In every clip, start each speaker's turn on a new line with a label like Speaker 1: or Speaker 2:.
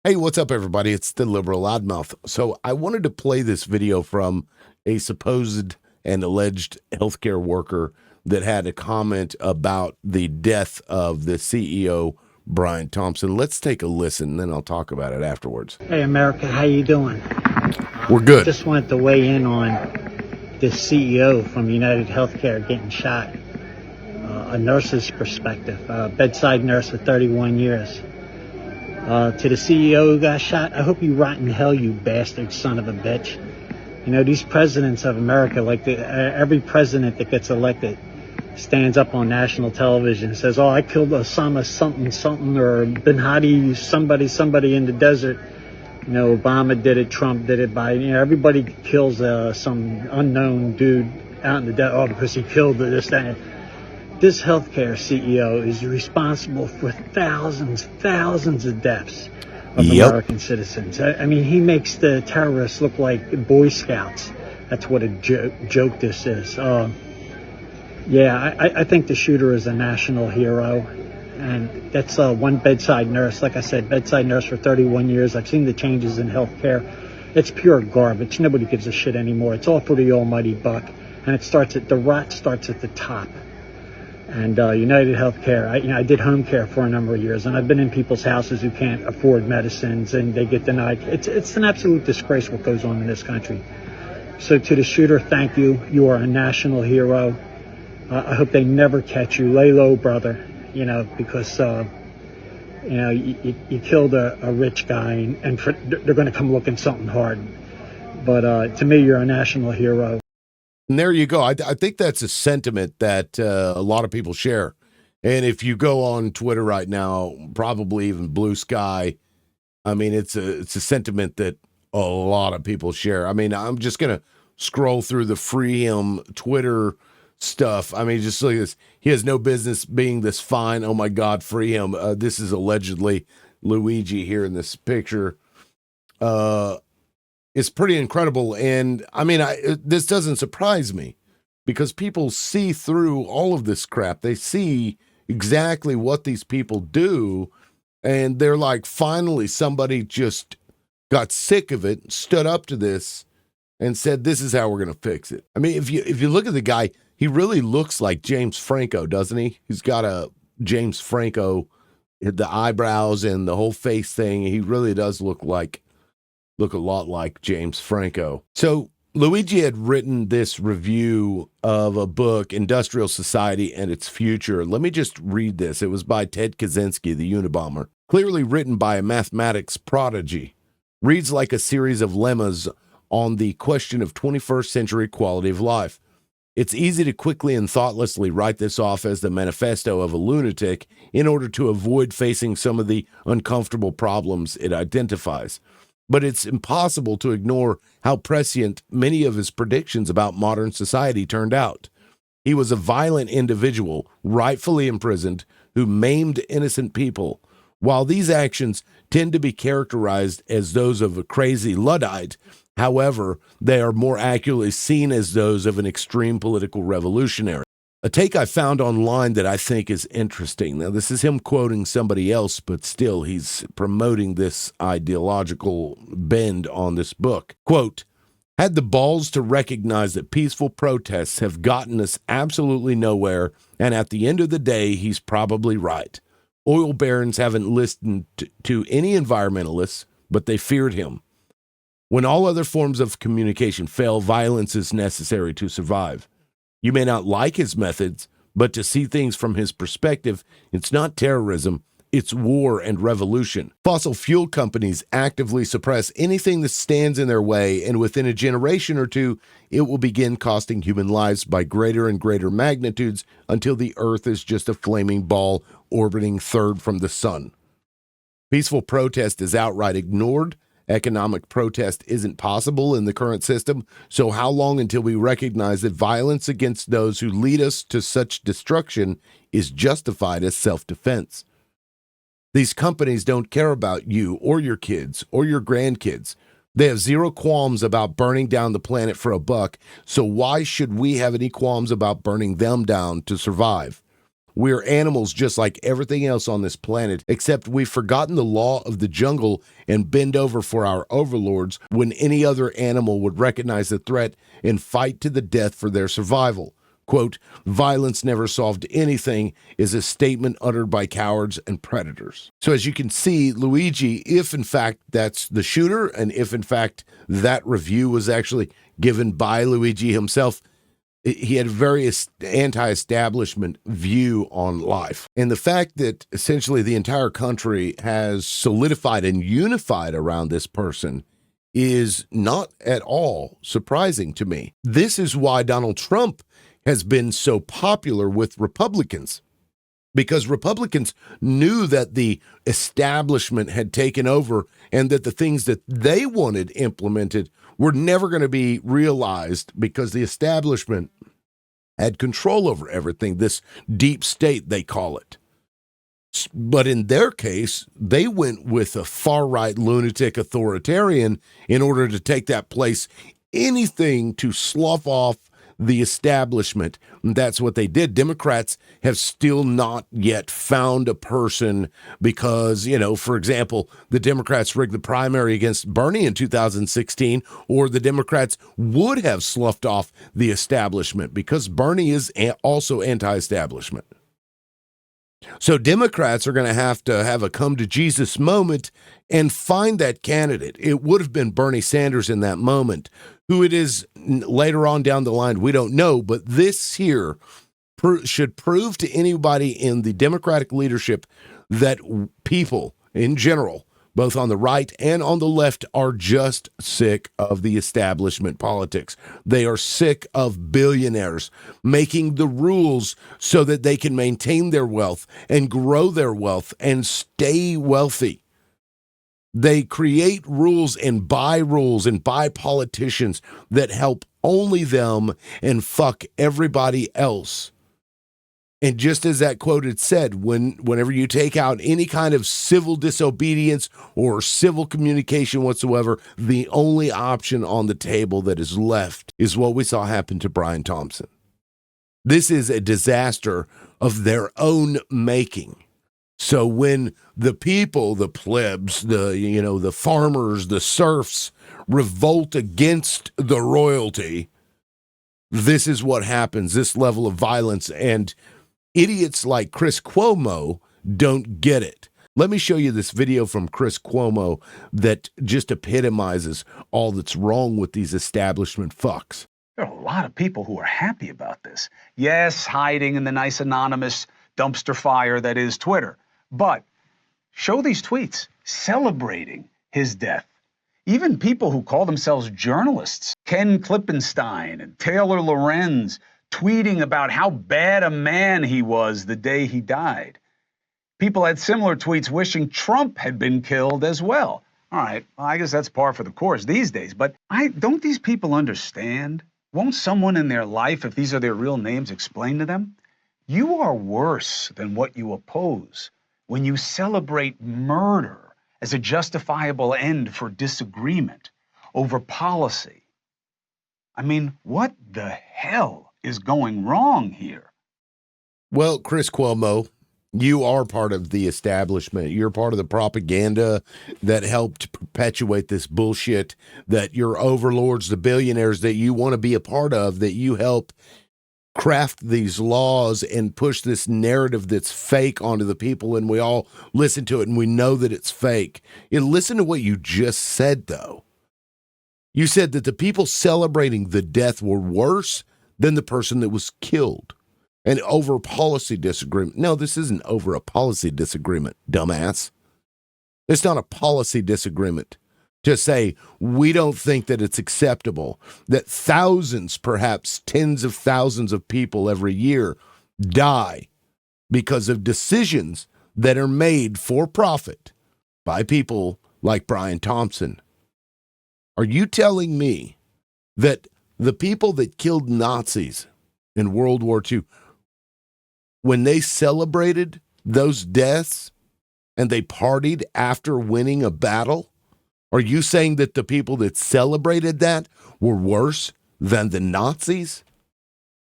Speaker 1: Hey, what's up, everybody? It's the liberal loudmouth. So I wanted to play this video from a supposed and alleged healthcare worker that had a comment about the death of the CEO, Brian Thompson. Let's take a listen, then I'll talk about it afterwards.
Speaker 2: Hey, America, how you doing?
Speaker 1: We're good.
Speaker 2: Just wanted to weigh in on this CEO from UnitedHealth getting shot. A nurse's perspective, bedside nurse for 31 years. To the CEO who got shot, I hope you rot in hell, you bastard son of a bitch. You know, these presidents of America, like every president that gets elected, stands up on national television and says, oh, I killed Osama something, or Bin Hadi, somebody in the desert. You know, Obama did it, Trump did it, everybody kills some unknown dude out in the desert, because he killed this, that. This healthcare CEO is responsible for thousands of deaths of American citizens. I mean, he makes the terrorists look like Boy Scouts. That's what a joke this is. I think the shooter is a national hero. And that's one bedside nurse. Like I said, bedside nurse for 31 years. I've seen the changes in healthcare. It's pure garbage. Nobody gives a shit anymore. It's all for the almighty buck. And the rot starts at the top. And UnitedHealth, I did home care for a number of years, and I've been in people's houses who can't afford medicines and they get denied. It's an absolute disgrace what goes on in this country. So to the shooter, thank you. You are a national hero. I hope they never catch you. Lay low, brother. Because you killed a rich guy, and they're going to come looking something hard. But to me, you're a national hero.
Speaker 1: And there you go. I think that's a sentiment that a lot of people share. And if you go on Twitter right now, probably even Blue Sky, I mean, it's a sentiment that a lot of people share. I mean, I'm just going to scroll through the Free Him Twitter stuff. I mean, just look at this. He has no business being this fine. Oh, my God, free him. This is allegedly Luigi here in this picture. It's pretty incredible. And I mean, this doesn't surprise me because people see through all of this crap. They see exactly what these people do. And they're like, finally, somebody just got sick of it, stood up to this and said, this is how we're going to fix it. I mean, if you look at the guy, he really looks like James Franco, doesn't he? He's got a James Franco, the eyebrows and the whole face thing. He really does look a lot like James Franco. So Luigi had written this review of a book, Industrial Society and Its Future. Let me just read this. It was by Ted Kaczynski, the Unabomber. Clearly written by a mathematics prodigy. Reads like a series of lemmas on the question of 21st century quality of life. It's easy to quickly and thoughtlessly write this off as the manifesto of a lunatic in order to avoid facing some of the uncomfortable problems it identifies. But it's impossible to ignore how prescient many of his predictions about modern society turned out. He was a violent individual, rightfully imprisoned, who maimed innocent people. While these actions tend to be characterized as those of a crazy Luddite, however, they are more accurately seen as those of an extreme political revolutionary. A take I found online that I think is interesting. Now, this is him quoting somebody else, but still he's promoting this ideological bend on this book. Quote, had the balls to recognize that peaceful protests have gotten us absolutely nowhere, and at the end of the day, he's probably right. Oil barons haven't listened to any environmentalists, but they feared him. When all other forms of communication fail, violence is necessary to survive. You may not like his methods, but to see things from his perspective, it's not terrorism, it's war and revolution. Fossil fuel companies actively suppress anything that stands in their way, and within a generation or two, it will begin costing human lives by greater and greater magnitudes until the Earth is just a flaming ball orbiting third from the sun. Peaceful protest is outright ignored. Economic protest isn't possible in the current system, so how long until we recognize that violence against those who lead us to such destruction is justified as self-defense? These companies don't care about you or your kids or your grandkids. They have zero qualms about burning down the planet for a buck, so why should we have any qualms about burning them down to survive? We're animals just like everything else on this planet, except we've forgotten the law of the jungle and bend over for our overlords when any other animal would recognize the threat and fight to the death for their survival. Quote, violence never solved anything is a statement uttered by cowards and predators. So as you can see, Luigi, if in fact that's the shooter, and if in fact that review was actually given by Luigi himself, he had a very anti-establishment view on life. And the fact that essentially the entire country has solidified and unified around this person is not at all surprising to me. This is why Donald Trump has been so popular with Republicans, because Republicans knew that the establishment had taken over and that the things that they wanted implemented were never going to be realized because the establishment had control over everything, this deep state, they call it. But in their case, they went with a far-right lunatic authoritarian in order to take that place, anything to slough off the establishment. And that's what they did. Democrats have still not yet found a person because, for example, the Democrats rigged the primary against Bernie in 2016, or the Democrats would have sloughed off the establishment because Bernie is also anti-establishment. So Democrats are going to have a come to Jesus moment and find that candidate. It would have been Bernie Sanders in that moment. Who it is later on down the line, we don't know. But this here should prove to anybody in the Democratic leadership that people in general, both on the right and on the left, are just sick of the establishment politics. They are sick of billionaires making the rules so that they can maintain their wealth and grow their wealth and stay wealthy. They create rules and buy politicians that help only them and fuck everybody else. And just as that quote had said, whenever you take out any kind of civil disobedience or civil communication whatsoever, the only option on the table that is left is what we saw happen to Brian Thompson. This is a disaster of their own making. So when the people, the plebs, the farmers, the serfs revolt against the royalty, this is what happens, this level of violence. And idiots like Chris Cuomo don't get it. Let me show you this video from Chris Cuomo that just epitomizes all that's wrong with these establishment fucks.
Speaker 3: There are a lot of people who are happy about this. Yes, hiding in the nice anonymous dumpster fire that is Twitter. But show these tweets celebrating his death. Even people who call themselves journalists, Ken Klippenstein and Taylor Lorenz, tweeting about how bad a man he was the day he died. People had similar tweets wishing Trump had been killed as well. All right, well, I guess that's par for the course these days. But don't these people understand? Won't someone in their life, if these are their real names, explain to them? You are worse than what you oppose when you celebrate murder as a justifiable end for disagreement over policy. I mean, what the hell is going wrong here?
Speaker 1: Well, Chris Cuomo, you are part of the establishment. You're part of the propaganda that helped perpetuate this bullshit that your overlords, the billionaires that you want to be a part of, that you help craft these laws and push this narrative that's fake onto the people, and we all listen to it and we know that it's fake. And listen to what you just said, though. You said that the people celebrating the death were worse than the person that was killed. And over policy disagreement. No, this isn't over a policy disagreement, dumbass. It's not a policy disagreement to say we don't think that it's acceptable that thousands, perhaps tens of thousands of people every year die because of decisions that are made for profit by people like Brian Thompson. Are you telling me that the people that killed Nazis in World War II, when they celebrated those deaths and they partied after winning a battle, are you saying that the people that celebrated that were worse than the Nazis?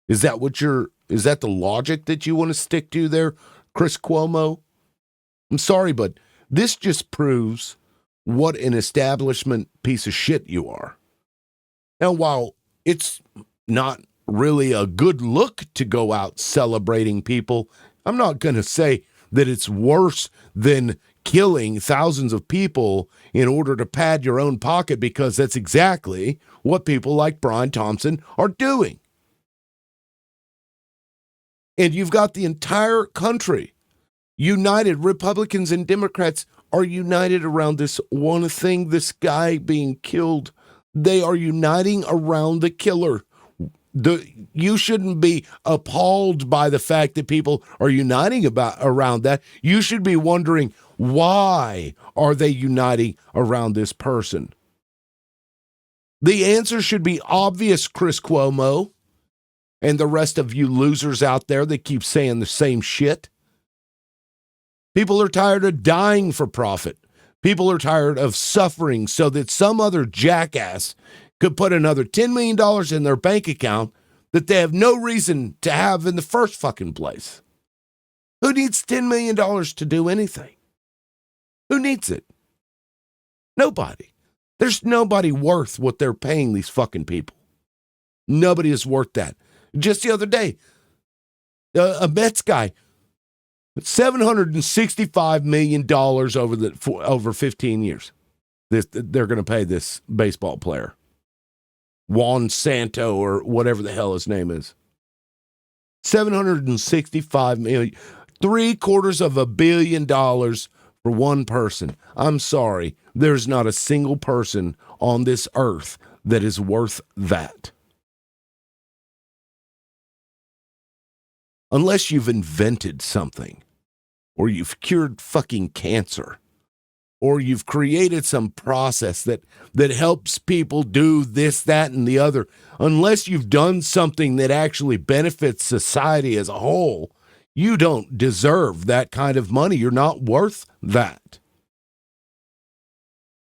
Speaker 1: Is that what you're Is that the logic that you want to stick to there, Chris Cuomo? I'm sorry, but this just proves what an establishment piece of shit you are. Now, while it's not really a good look to go out celebrating people, I'm not going to say that it's worse than killing thousands of people in order to pad your own pocket, because that's exactly what people like Brian Thompson are doing. And you've got the entire country united. Republicans and Democrats are united around this one thing, this guy being killed. They are uniting around the killer. You shouldn't be appalled by the fact that people are uniting around that. You should be wondering, why are they uniting around this person? The answer should be obvious, Chris Cuomo, and the rest of you losers out there that keep saying the same shit. People are tired of dying for profit. People are tired of suffering so that some other jackass could put another $10 million in their bank account that they have no reason to have in the first fucking place. Who needs $10 million to do anything? Who needs it? Nobody. There's nobody worth what they're paying these fucking people. Nobody is worth that. Just the other day, a Mets guy, $765 million over 15 years. They're going to pay this baseball player, Juan Santo, or whatever the hell his name is. $765 million, $750 million for one person. I'm sorry, there's not a single person on this earth that is worth that. Unless you've invented something, or you've cured fucking cancer, or you've created some process that helps people do this, that, and the other. Unless you've done something that actually benefits society as a whole, you don't deserve that kind of money. You're not worth that.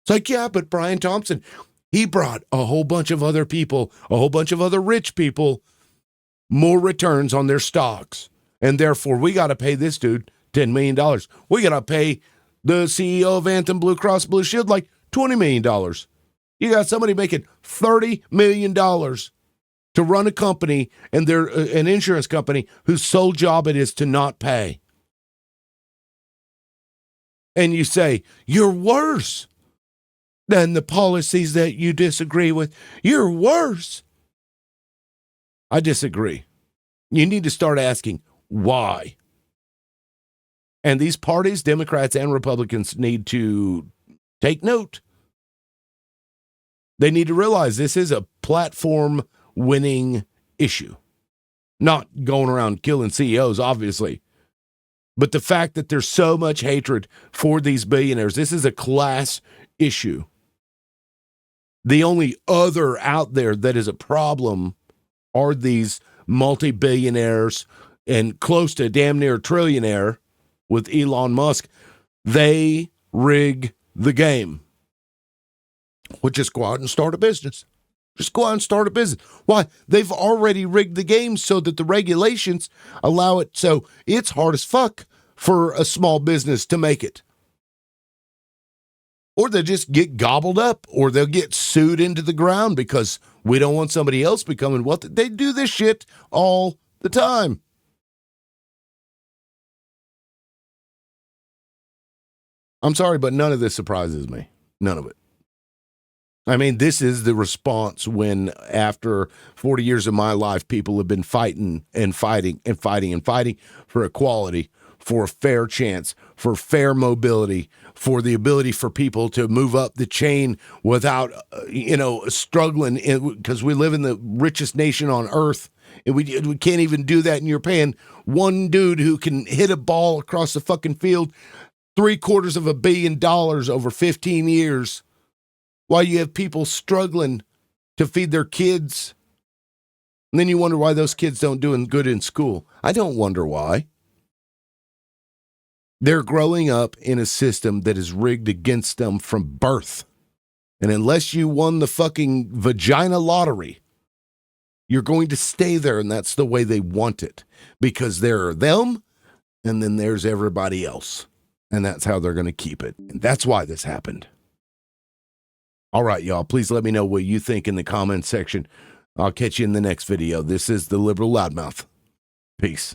Speaker 1: It's like, yeah, but Brian Thompson, he brought a whole bunch of other people, a whole bunch of other rich people, more returns on their stocks. And therefore, we got to pay this dude $10 million. We got to pay the CEO of Anthem Blue Cross Blue Shield like $20 million. You got somebody making $30 million to run a company, and they're an insurance company whose sole job it is to not pay. And you say, you're worse than the policies that you disagree with. You're worse. I disagree. You need to start asking why. And these parties, Democrats and Republicans, need to take note. They need to realize this is a platform-winning issue. Not going around killing CEOs, obviously. But the fact that there's so much hatred for these billionaires, this is a class issue. The only other out there that is a problem are these multi-billionaires and close to damn near trillionaire with Elon Musk. They rig the game. Well, just go out and start a business. Just go out and start a business. Why? They've already rigged the game so that the regulations allow it. So it's hard as fuck for a small business to make it. Or they'll just get gobbled up, or they'll get sued into the ground because we don't want somebody else becoming wealthy. They do this shit all the time. I'm sorry, but none of this surprises me. None of it. I mean, this is the response when, after 40 years of my life, people have been fighting and fighting and fighting and fighting for equality, for a fair chance, for fair mobility, for the ability for people to move up the chain without, struggling, because we live in the richest nation on earth. And we can't even do that, and you're paying one dude who can hit a ball across the fucking field $750 million over 15 years. While you have people struggling to feed their kids. And then you wonder why those kids don't do good in school. I don't wonder why. They're growing up in a system that is rigged against them from birth. And unless you won the fucking vagina lottery, You're going to stay there, and that's the way they want it, because there are them, and then there's everybody else, and that's how they're going to keep it. And that's why this happened. All right, y'all, please let me know what you think in the comments section. I'll catch you in the next video. This is the Liberal Loudmouth. Peace.